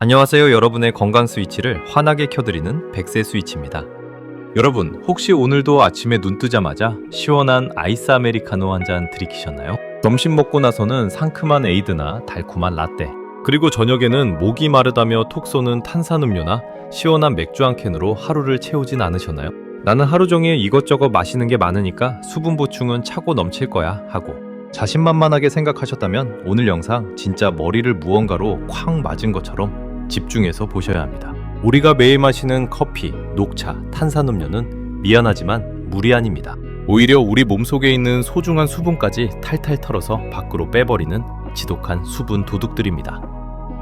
안녕하세요. 여러분의 건강 스위치를 환하게 켜드리는 백세 스위치입니다. 여러분, 혹시 오늘도 아침에 눈 뜨자마자 시원한 아이스 아메리카노 한 잔 들이키셨나요? 점심 먹고 나서는 상큼한 에이드나 달콤한 라떼, 그리고 저녁에는 목이 마르다며 톡 쏘는 탄산음료나 시원한 맥주 한 캔으로 하루를 채우진 않으셨나요? 나는 하루 종일 이것저것 마시는 게 많으니까 수분 보충은 차고 넘칠 거야 하고 자신만만하게 생각하셨다면 오늘 영상 진짜 머리를 무언가로 쾅 맞은 것처럼 집중해서 보셔야 합니다. 우리가 매일 마시는 커피, 녹차, 탄산음료는 미안하지만 물이 아닙니다. 오히려 우리 몸속에 있는 소중한 수분까지 탈탈 털어서 밖으로 빼버리는 지독한 수분 도둑들입니다.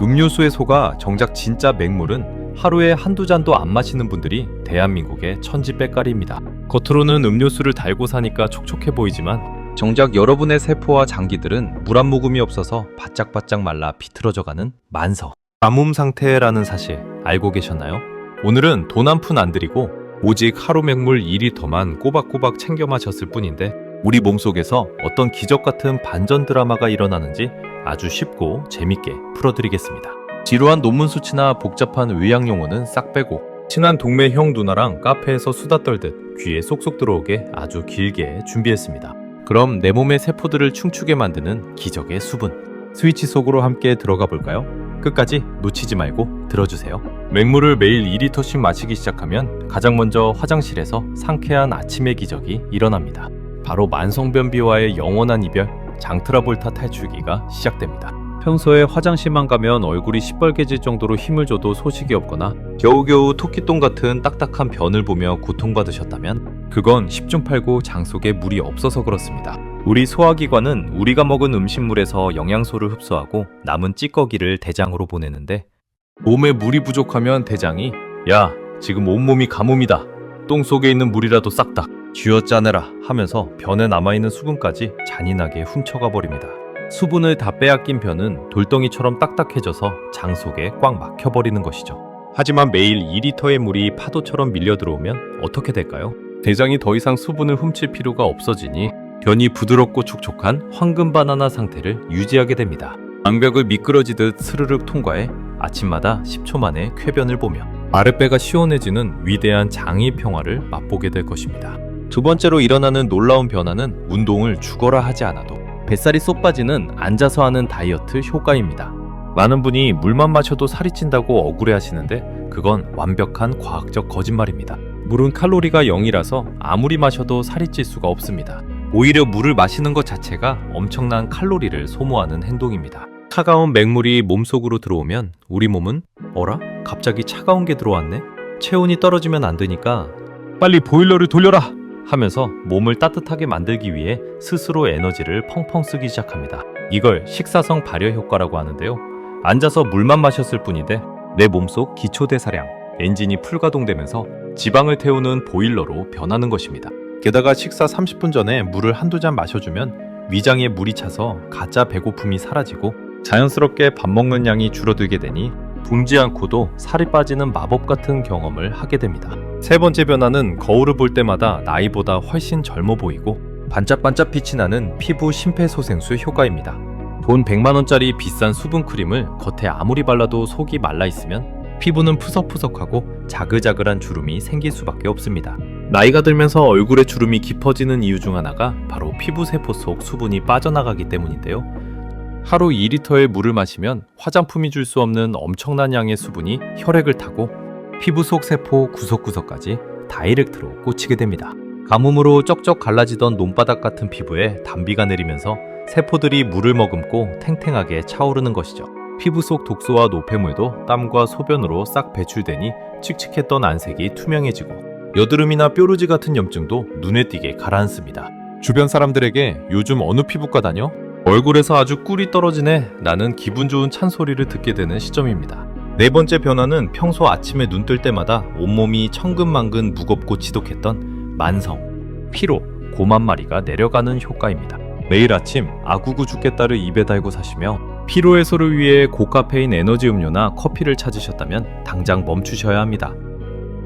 음료수에 속아 정작 진짜 맹물은 하루에 한두 잔도 안 마시는 분들이 대한민국의 천지백갈입니다. 겉으로는 음료수를 달고 사니까 촉촉해 보이지만 정작 여러분의 세포와 장기들은 물 한 모금이 없어서 바짝바짝 말라 비틀어져가는 만석, 가뭄 상태라는 사실 알고 계셨나요? 오늘은 돈 한 푼 안 들이고 오직 하루 맹물 2리터만 꼬박꼬박 챙겨 마셨을 뿐인데 우리 몸속에서 어떤 기적 같은 반전 드라마가 일어나는지 아주 쉽고 재밌게 풀어드리겠습니다. 지루한 논문 수치나 복잡한 의학 용어는 싹 빼고 친한 동네 형 누나랑 카페에서 수다 떨듯 귀에 쏙쏙 들어오게 아주 길게 준비했습니다. 그럼 내 몸의 세포들을 춤추게 만드는 기적의 수분, 스위치 속으로 함께 들어가 볼까요? 끝까지 놓치지 말고 들어주세요. 맹물을 매일 2리터씩 마시기 시작하면 가장 먼저 화장실에서 상쾌한 아침의 기적이 일어납니다. 바로 만성변비와의 영원한 이별, 장트라볼타 탈출기가 시작됩니다. 평소에 화장실만 가면 얼굴이 시뻘개질 정도로 힘을 줘도 소식이 없거나 겨우겨우 토끼똥 같은 딱딱한 변을 보며 고통받으셨다면 그건 10중 8구 장 속에 물이 없어서 그렇습니다. 우리 소화기관은 우리가 먹은 음식물에서 영양소를 흡수하고 남은 찌꺼기를 대장으로 보내는데 몸에 물이 부족하면 대장이 야, 지금 온몸이 가뭄이다. 똥 속에 있는 물이라도 싹 다 쥐어짜내라 하면서 변에 남아있는 수분까지 잔인하게 훔쳐가 버립니다. 수분을 다 빼앗긴 변은 돌덩이처럼 딱딱해져서 장 속에 꽉 막혀버리는 것이죠. 하지만 매일 2리터의 물이 파도처럼 밀려 들어오면 어떻게 될까요? 대장이 더 이상 수분을 훔칠 필요가 없어지니 변이 부드럽고 촉촉한 황금 바나나 상태를 유지하게 됩니다. 장벽을 미끄러지듯 스르륵 통과해 아침마다 10초 만에 쾌변을 보며 아랫배가 시원해지는 위대한 장이 평화를 맛보게 될 것입니다. 두 번째로 일어나는 놀라운 변화는 운동을 죽어라 하지 않아도 뱃살이 쏙 빠지는 앉아서 하는 다이어트 효과입니다. 많은 분이 물만 마셔도 살이 찐다고 억울해 하시는데 그건 완벽한 과학적 거짓말입니다. 물은 칼로리가 0이라서 아무리 마셔도 살이 찔 수가 없습니다. 오히려 물을 마시는 것 자체가 엄청난 칼로리를 소모하는 행동입니다. 차가운 맹물이 몸속으로 들어오면 우리 몸은 어라? 갑자기 차가운 게 들어왔네? 체온이 떨어지면 안 되니까 빨리 보일러를 돌려라! 하면서 몸을 따뜻하게 만들기 위해 스스로 에너지를 펑펑 쓰기 시작합니다. 이걸 식사성 발열 효과라고 하는데요. 앉아서 물만 마셨을 뿐인데 내 몸속 기초대사량, 엔진이 풀가동되면서 지방을 태우는 보일러로 변하는 것입니다. 게다가 식사 30분 전에 물을 한두 잔 마셔주면 위장에 물이 차서 가짜 배고픔이 사라지고 자연스럽게 밥 먹는 양이 줄어들게 되니 굶지 않고도 살이 빠지는 마법 같은 경험을 하게 됩니다. 세 번째 변화는 거울을 볼 때마다 나이보다 훨씬 젊어 보이고 반짝반짝 빛이 나는 피부 심폐소생술 효과입니다. 돈 100만원짜리 비싼 수분크림을 겉에 아무리 발라도 속이 말라있으면 피부는 푸석푸석하고 자글자글한 주름이 생길 수밖에 없습니다. 나이가 들면서 얼굴에 주름이 깊어지는 이유 중 하나가 바로 피부세포 속 수분이 빠져나가기 때문인데요. 하루 2리터의 물을 마시면 화장품이 줄 수 없는 엄청난 양의 수분이 혈액을 타고 피부 속 세포 구석구석까지 다이렉트로 꽂히게 됩니다. 가뭄으로 쩍쩍 갈라지던 논바닥 같은 피부에 단비가 내리면서 세포들이 물을 머금고 탱탱하게 차오르는 것이죠. 피부 속 독소와 노폐물도 땀과 소변으로 싹 배출되니 칙칙했던 안색이 투명해지고 여드름이나 뾰루지 같은 염증도 눈에 띄게 가라앉습니다. 주변 사람들에게 요즘 어느 피부과 다녀? 얼굴에서 아주 꿀이 떨어지네 라는 기분 좋은 찬소리를 듣게 되는 시점입니다. 네 번째 변화는 평소 아침에 눈 뜰 때마다 온몸이 천근만근 무겁고 지독했던 만성, 피로, 곰 한 마리가 내려가는 효과입니다. 매일 아침 아구구 죽겠다를 입에 달고 사시며 피로 해소를 위해 고카페인 에너지 음료나 커피를 찾으셨다면 당장 멈추셔야 합니다.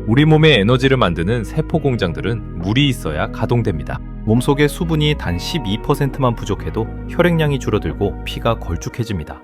우리 몸의 에너지를 만드는 세포 공장들은 물이 있어야 가동됩니다. 몸속의 수분이 단 12%만 부족해도 혈액량이 줄어들고 피가 걸쭉해집니다.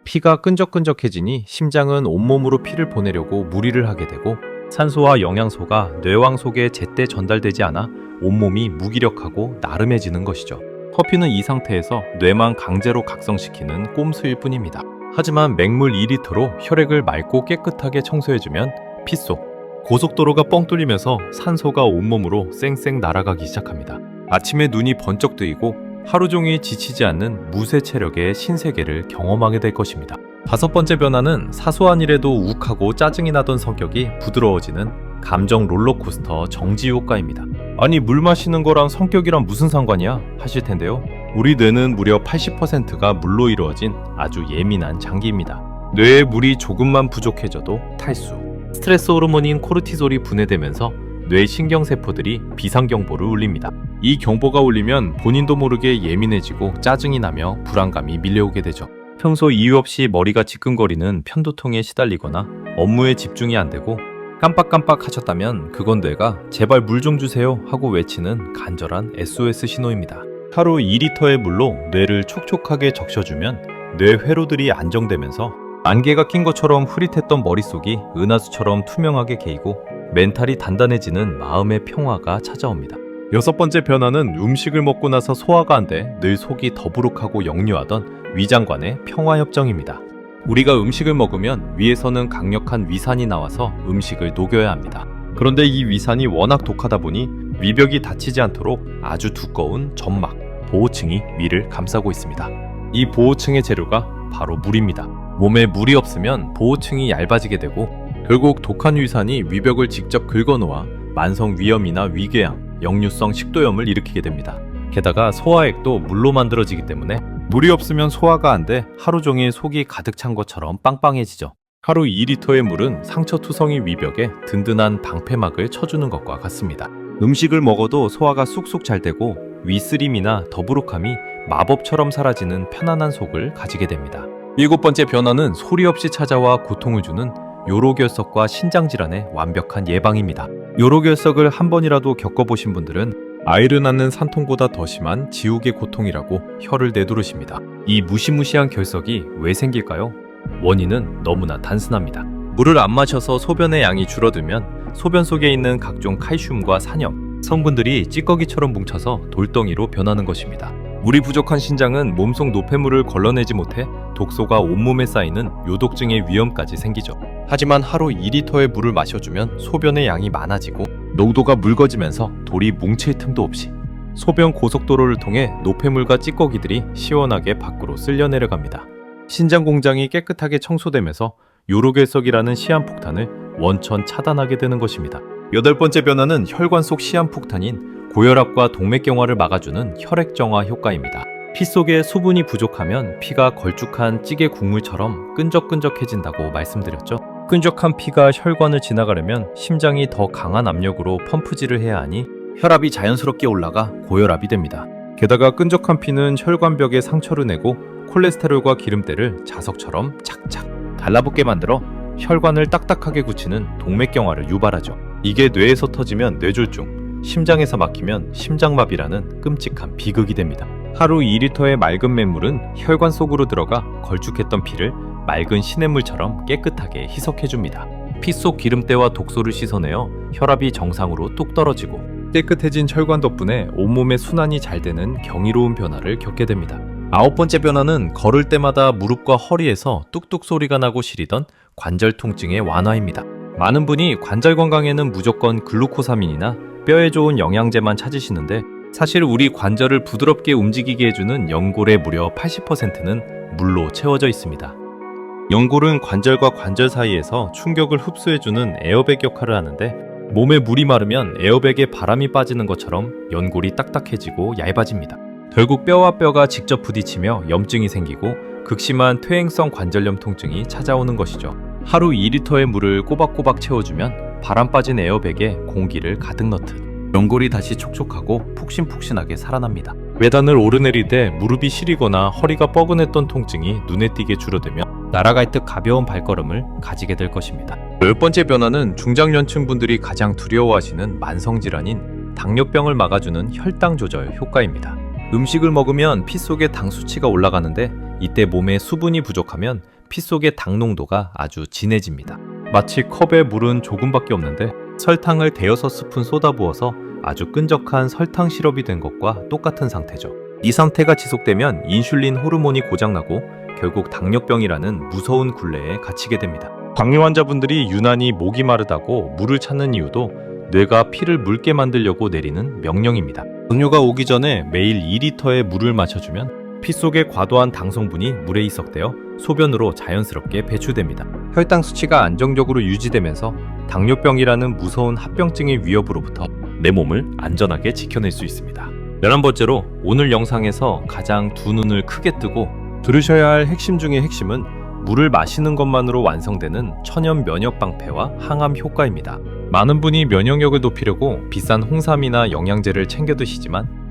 피가 끈적끈적해지니 심장은 온몸으로 피를 보내려고 무리를 하게 되고 산소와 영양소가 뇌왕 속에 제때 전달되지 않아 온몸이 무기력하고 나른해지는 것이죠. 커피는 이 상태에서 뇌만 강제로 각성시키는 꼼수일 뿐입니다. 하지만 맹물 2리터로 혈액을 맑고 깨끗하게 청소해주면 피 속 고속도로가 뻥 뚫리면서 산소가 온몸으로 쌩쌩 날아가기 시작합니다. 아침에 눈이 번쩍 뜨이고 하루 종일 지치지 않는 무쇠 체력의 신세계를 경험하게 될 것입니다. 5번째 변화는 사소한 일에도 욱하고 짜증이 나던 성격이 부드러워지는 감정 롤러코스터 정지 효과입니다. 아니, 물 마시는 거랑 성격이랑 무슨 상관이야? 하실 텐데요. 우리 뇌는 무려 80%가 물로 이루어진 아주 예민한 장기입니다. 뇌에 물이 조금만 부족해져도 탈수, 스트레스 호르몬인 코르티솔이 분해되면서 뇌 신경세포들이 비상경보를 울립니다. 이 경보가 울리면 본인도 모르게 예민해지고 짜증이 나며 불안감이 밀려오게 되죠. 평소 이유 없이 머리가 지끈거리는 편두통에 시달리거나 업무에 집중이 안 되고 깜빡깜빡 하셨다면 그건 뇌가 제발 물 좀 주세요 하고 외치는 간절한 SOS 신호입니다. 하루 2리터의 물로 뇌를 촉촉하게 적셔주면 뇌 회로들이 안정되면서 안개가 낀 것처럼 흐릿했던 머릿속이 은하수처럼 투명하게 개이고 멘탈이 단단해지는 마음의 평화가 찾아옵니다. 6번째 변화는 음식을 먹고 나서 소화가 안 돼 늘 속이 더부룩하고 역류하던 위장관의 평화협정입니다. 우리가 음식을 먹으면 위에서는 강력한 위산이 나와서 음식을 녹여야 합니다. 그런데 이 위산이 워낙 독하다 보니 위벽이 닫히지 않도록 아주 두꺼운 점막, 보호층이 위를 감싸고 있습니다. 이 보호층의 재료가 바로 물입니다. 몸에 물이 없으면 보호층이 얇아지게 되고 결국 독한 위산이 위벽을 직접 긁어놓아 만성 위염이나 위궤양, 역류성 식도염을 일으키게 됩니다. 게다가 소화액도 물로 만들어지기 때문에 물이 없으면 소화가 안 돼 하루 종일 속이 가득 찬 것처럼 빵빵해지죠. 하루 2리터의 물은 상처투성이 위벽에 든든한 방패막을 쳐주는 것과 같습니다. 음식을 먹어도 소화가 쑥쑥 잘 되고 위쓰림이나 더부룩함이 마법처럼 사라지는 편안한 속을 가지게 됩니다. 7번째 변화는 소리 없이 찾아와 고통을 주는 요로결석과 신장질환의 완벽한 예방입니다. 요로결석을 한 번이라도 겪어보신 분들은 아이를 낳는 산통보다 더 심한 지옥의 고통이라고 혀를 내두르십니다. 이 무시무시한 결석이 왜 생길까요? 원인은 너무나 단순합니다. 물을 안 마셔서 소변의 양이 줄어들면 소변 속에 있는 각종 칼슘과 산염, 성분들이 찌꺼기처럼 뭉쳐서 돌덩이로 변하는 것입니다. 물이 부족한 신장은 몸속 노폐물을 걸러내지 못해 독소가 온몸에 쌓이는 요독증의 위험까지 생기죠. 하지만 하루 2리터의 물을 마셔주면 소변의 양이 많아지고 농도가 묽어지면서 돌이 뭉칠 틈도 없이 소변 고속도로를 통해 노폐물과 찌꺼기들이 시원하게 밖으로 쓸려 내려갑니다. 신장 공장이 깨끗하게 청소되면서 요로결석이라는 시한폭탄을 원천 차단하게 되는 것입니다. 8번째 변화는 혈관 속 시한폭탄인 고혈압과 동맥경화를 막아주는 혈액정화 효과입니다. 피 속에 수분이 부족하면 피가 걸쭉한 찌개 국물처럼 끈적끈적해진다고 말씀드렸죠. 끈적한 피가 혈관을 지나가려면 심장이 더 강한 압력으로 펌프질을 해야 하니 혈압이 자연스럽게 올라가 고혈압이 됩니다. 게다가 끈적한 피는 혈관벽에 상처를 내고 콜레스테롤과 기름때를 자석처럼 착착 달라붙게 만들어 혈관을 딱딱하게 굳히는 동맥경화를 유발하죠. 이게 뇌에서 터지면 뇌졸중, 심장에서 막히면 심장마비라는 끔찍한 비극이 됩니다. 하루 2리터의 맑은 맹물은 혈관 속으로 들어가 걸쭉했던 피를 맑은 시냇물처럼 깨끗하게 희석해줍니다. 피 속 기름때와 독소를 씻어내어 혈압이 정상으로 뚝 떨어지고 깨끗해진 혈관 덕분에 온몸의 순환이 잘 되는 경이로운 변화를 겪게 됩니다. 9번째 변화는 걸을 때마다 무릎과 허리에서 뚝뚝 소리가 나고 시리던 관절 통증의 완화입니다. 많은 분이 관절 건강에는 무조건 글루코사민이나 뼈에 좋은 영양제만 찾으시는데 사실 우리 관절을 부드럽게 움직이게 해주는 연골의 무려 80%는 물로 채워져 있습니다. 연골은 관절과 관절 사이에서 충격을 흡수해주는 에어백 역할을 하는데 몸에 물이 마르면 에어백에 바람이 빠지는 것처럼 연골이 딱딱해지고 얇아집니다. 결국 뼈와 뼈가 직접 부딪히며 염증이 생기고 극심한 퇴행성 관절염 통증이 찾아오는 것이죠. 하루 2리터의 물을 꼬박꼬박 채워주면 바람 빠진 에어백에 공기를 가득 넣듯 연골이 다시 촉촉하고 푹신푹신하게 살아납니다. 계단을 오르내리되 무릎이 시리거나 허리가 뻐근했던 통증이 눈에 띄게 줄어들며 날아갈 듯 가벼운 발걸음을 가지게 될 것입니다. 10번째 변화는 중장년층 분들이 가장 두려워하시는 만성질환인 당뇨병을 막아주는 혈당 조절 효과입니다. 음식을 먹으면 피 속의 당 수치가 올라가는데 이때 몸에 수분이 부족하면 피 속의 당 농도가 아주 진해집니다. 마치 컵에 물은 조금밖에 없는데 설탕을 대여섯 스푼 쏟아부어서 아주 끈적한 설탕 시럽이 된 것과 똑같은 상태죠. 이 상태가 지속되면 인슐린 호르몬이 고장나고 결국 당뇨병이라는 무서운 굴레에 갇히게 됩니다. 당뇨 환자분들이 유난히 목이 마르다고 물을 찾는 이유도 뇌가 피를 묽게 만들려고 내리는 명령입니다. 당뇨가 오기 전에 매일 2리터의 물을 마셔주면 피 속의 과도한 당 성분이 물에 이석되어 소변으로 자연스럽게 배출됩니다. 혈당 수치가 안정적으로 유지되면서 당뇨병이라는 무서운 합병증의 위협으로부터 내 몸을 안전하게 지켜낼 수 있습니다. 11번째로 오늘 영상에서 가장 두 눈을 크게 뜨고 들으셔야 할 핵심 중의 핵심은 물을 마시는 것만으로 완성되는 천연 면역 방패와 항암 효과입니다. 많은 분이 면역력을 높이려고 비싼 홍삼이나 영양제를 챙겨 드시지만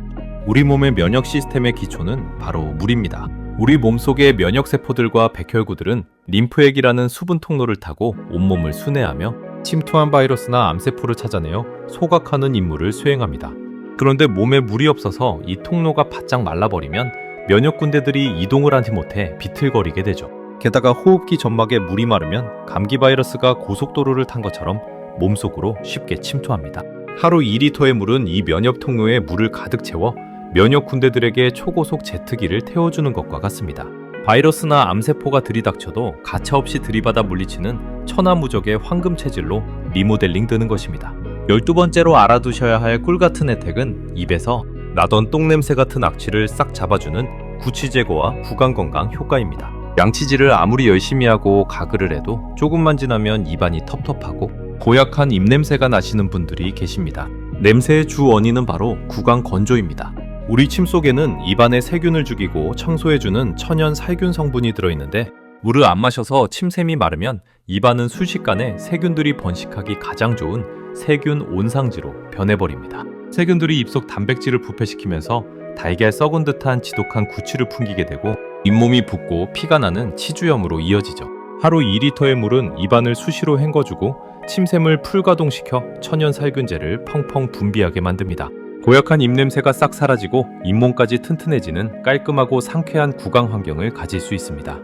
우리 몸의 면역 시스템의 기초는 바로 물입니다. 우리 몸속의 면역세포들과 백혈구들은 림프액이라는 수분 통로를 타고 온몸을 순회하며 침투한 바이러스나 암세포를 찾아내어 소각하는 임무를 수행합니다. 그런데 몸에 물이 없어서 이 통로가 바짝 말라버리면 면역군대들이 이동을 하지 못해 비틀거리게 되죠. 게다가 호흡기 점막에 물이 마르면 감기 바이러스가 고속도로를 탄 것처럼 몸속으로 쉽게 침투합니다. 하루 2리터의 물은 이 면역 통로에 물을 가득 채워 면역 군대들에게 초고속 제트기를 태워주는 것과 같습니다. 바이러스나 암세포가 들이닥쳐도 가차없이 들이받아 물리치는 천하무적의 황금 체질로 리모델링 되는 것입니다. 12번째로 알아두셔야 할 꿀같은 혜택은 입에서 나던 똥냄새 같은 악취를 싹 잡아주는 구취 제거와 구강 건강 효과입니다. 양치질을 아무리 열심히 하고 가글을 해도 조금만 지나면 입안이 텁텁하고 고약한 입냄새가 나시는 분들이 계십니다. 냄새의 주 원인은 바로 구강 건조입니다. 우리 침 속에는 입안에 세균을 죽이고 청소해주는 천연 살균 성분이 들어있는데 물을 안 마셔서 침샘이 마르면 입안은 순식간에 세균들이 번식하기 가장 좋은 세균 온상지로 변해버립니다. 세균들이 입속 단백질을 부패시키면서 달걀 썩은 듯한 지독한 구취를 풍기게 되고 잇몸이 붓고 피가 나는 치주염으로 이어지죠. 하루 2리터의 물은 입안을 수시로 헹궈주고 침샘을 풀가동시켜 천연 살균제를 펑펑 분비하게 만듭니다. 고약한 입냄새가 싹 사라지고 잇몸까지 튼튼해지는 깔끔하고 상쾌한 구강 환경을 가질 수 있습니다.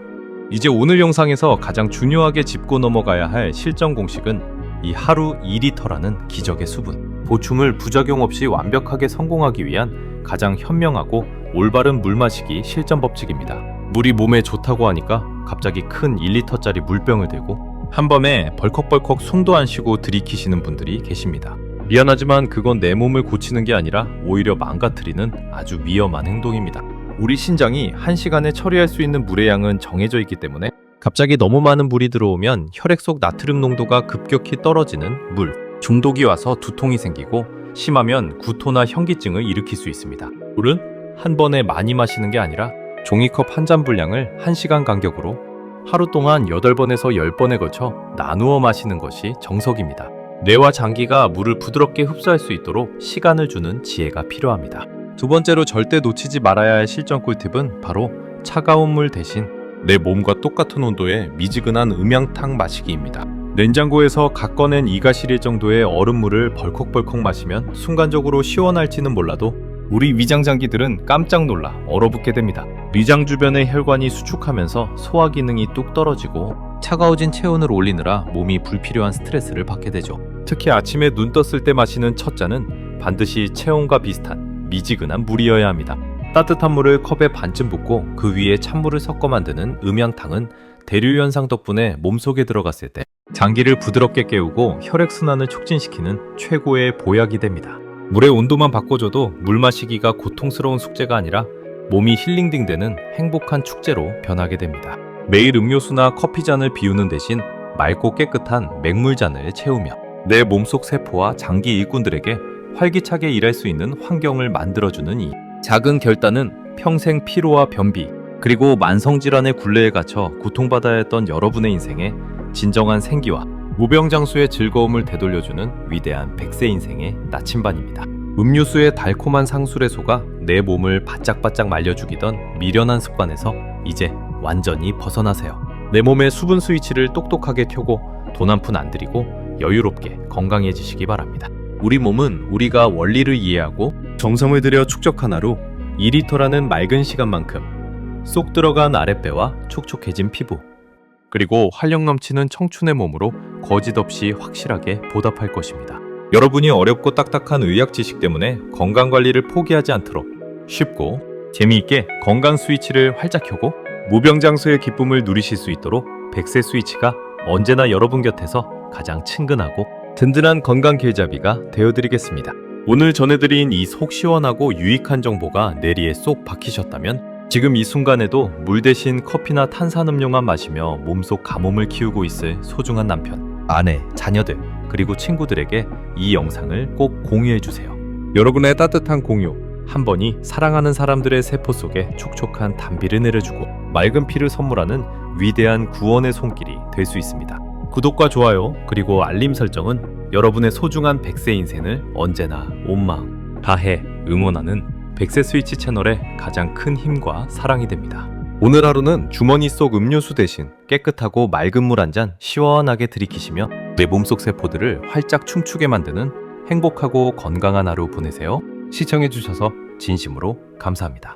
이제 오늘 영상에서 가장 중요하게 짚고 넘어가야 할 실전 공식은 이 하루 2리터라는 기적의 수분. 보충을 부작용 없이 완벽하게 성공하기 위한 가장 현명하고 올바른 물 마시기 실전 법칙입니다. 물이 몸에 좋다고 하니까 갑자기 큰 1리터짜리 물병을 들고 한밤에 벌컥벌컥 숨도 안 쉬고 들이키시는 분들이 계십니다. 미안하지만 그건 내 몸을 고치는 게 아니라 오히려 망가뜨리는 아주 위험한 행동입니다. 우리 신장이 1시간에 처리할 수 있는 물의 양은 정해져 있기 때문에 갑자기 너무 많은 물이 들어오면 혈액 속 나트륨 농도가 급격히 떨어지는 물 중독이 와서 두통이 생기고 심하면 구토나 현기증을 일으킬 수 있습니다. 물은 한 번에 많이 마시는 게 아니라 종이컵 한 잔 분량을 1시간 간격으로 하루 동안 8번에서 10번에 걸쳐 나누어 마시는 것이 정석입니다. 뇌와 장기가 물을 부드럽게 흡수할 수 있도록 시간을 주는 지혜가 필요합니다. 두 번째로 절대 놓치지 말아야 할 실전 꿀팁은 바로 차가운 물 대신 내 몸과 똑같은 온도의 미지근한 음양탕 마시기입니다. 냉장고에서 각 꺼낸 이가 시릴 정도의 얼음물을 벌컥벌컥 마시면 순간적으로 시원할지는 몰라도 우리 위장 장기들은 깜짝 놀라 얼어붙게 됩니다. 위장 주변의 혈관이 수축하면서 소화 기능이 뚝 떨어지고 차가워진 체온을 올리느라 몸이 불필요한 스트레스를 받게 되죠. 특히 아침에 눈 떴을 때 마시는 첫 잔은 반드시 체온과 비슷한 미지근한 물이어야 합니다. 따뜻한 물을 컵에 반쯤 붓고 그 위에 찬물을 섞어 만드는 음양탕은 대류 현상 덕분에 몸속에 들어갔을 때 장기를 부드럽게 깨우고 혈액순환을 촉진시키는 최고의 보약이 됩니다. 물의 온도만 바꿔줘도 물 마시기가 고통스러운 숙제가 아니라 몸이 힐링딩 되는 행복한 축제로 변하게 됩니다. 매일 음료수나 커피잔을 비우는 대신 맑고 깨끗한 맹물잔을 채우며 내 몸속 세포와 장기 일꾼들에게 활기차게 일할 수 있는 환경을 만들어주는 이 작은 결단은 평생 피로와 변비 그리고 만성질환의 굴레에 갇혀 고통받아야 했던 여러분의 인생에 진정한 생기와 무병장수의 즐거움을 되돌려주는 위대한 100세 인생의 나침반입니다. 음료수의 달콤한 상술에소가 내 몸을 바짝바짝 말려주기던 미련한 습관에서 이제 완전히 벗어나세요. 내 몸의 수분 스위치를 똑똑하게 켜고 돈 한 푼 안 들이고 여유롭게 건강해지시기 바랍니다. 우리 몸은 우리가 원리를 이해하고 정성을 들여 축적한 하루 2리터라는 맑은 시간만큼 쏙 들어간 아랫배와 촉촉해진 피부 그리고 활력 넘치는 청춘의 몸으로 거짓 없이 확실하게 보답할 것입니다. 여러분이 어렵고 딱딱한 의학 지식 때문에 건강 관리를 포기하지 않도록 쉽고 재미있게 건강 스위치를 활짝 켜고 무병장수의 기쁨을 누리실 수 있도록 100세 스위치가 언제나 여러분 곁에서 가장 친근하고 든든한 건강 계좌비가 되어드리겠습니다. 오늘 전해드린 이 속 시원하고 유익한 정보가 뇌리에 쏙 박히셨다면 지금 이 순간에도 물 대신 커피나 탄산음료만 마시며 몸속 가뭄을 키우고 있을 소중한 남편, 아내, 자녀들 그리고 친구들에게 이 영상을 꼭 공유해주세요. 여러분의 따뜻한 공유 한 번이 사랑하는 사람들의 세포 속에 촉촉한 단비를 내려주고 맑은 피를 선물하는 위대한 구원의 손길이 될 수 있습니다. 구독과 좋아요 그리고 알림 설정은 여러분의 소중한 100세 인생을 언제나 온 마음 다해 응원하는 100세 스위치 채널의 가장 큰 힘과 사랑이 됩니다. 오늘 하루는 주머니 속 음료수 대신 깨끗하고 맑은 물 한 잔 시원하게 들이키시며 내 몸속 세포들을 활짝 춤추게 만드는 행복하고 건강한 하루 보내세요. 시청해주셔서 진심으로 감사합니다.